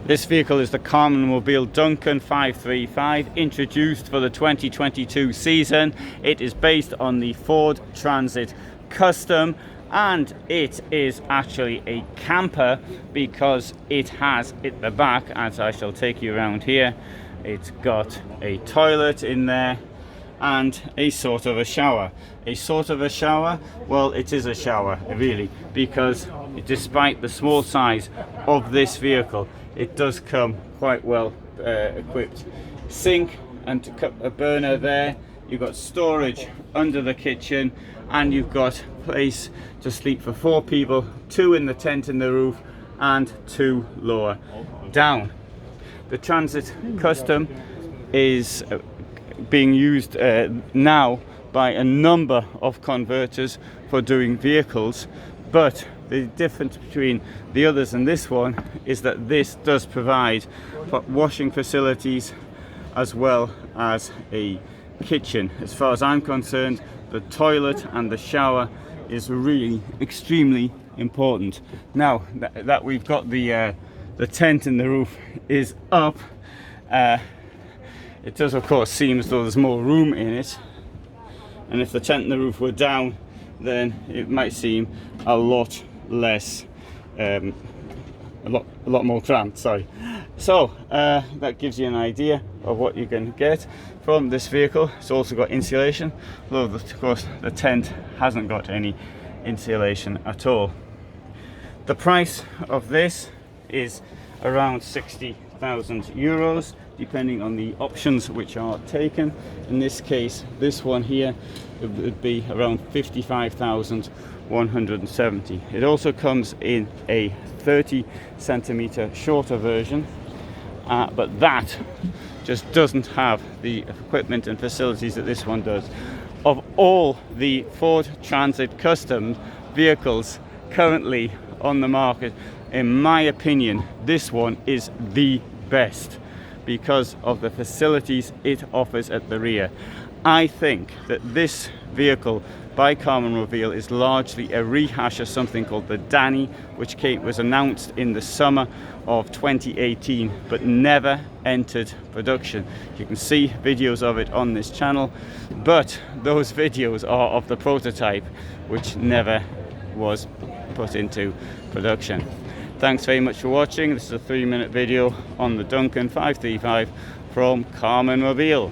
This vehicle is the Karmann Mobil Duncan 535, introduced for the 2022 season. It is based on the Ford Transit Custom, and it is actually a camper because it has at the back, as I shall take you around here, it's got a toilet in there and a sort of a shower. A sort of a shower? Well, it is a shower really, because despite the small size of this vehicle, it does come quite well equipped. Sink and a burner there. You've got storage under the kitchen, and you've got place to sleep for 4 people, 2 in the tent in the roof and 2 lower down. The Transit Custom is being used now by a number of converters for doing vehicles, but the difference between the others and this one is that this does provide washing facilities as well as a kitchen. As far as I'm concerned, the toilet and the shower is really extremely important. Now that we've got the tent in the roof is up, it does of course seem as though there's more room in it, and if the tent in the roof were down, then it might seem a lot less, a lot more cramped, sorry. So that gives you an idea of what you can get from this vehicle. It's also got insulation, although of course the tent hasn't got any insulation at all. The price of this is around 60,000 euros, depending on the options which are taken. In this case, this one here, it would be around 55,170. It also comes in a 30 centimeter shorter version, but that just doesn't have the equipment and facilities that this one does. Of all the Ford Transit Custom vehicles currently on the market, in my opinion, this one is the best because of the facilities it offers at the rear. I think that this vehicle by Karmann Mobil is largely a rehash of something called the Danny, which was announced in the summer of 2018 but never entered production. You can see videos of it on this channel, but those videos are of the prototype which never was put into production. Thanks very much for watching. This is a 3-minute video on the Duncan 535 from Karmann Mobil.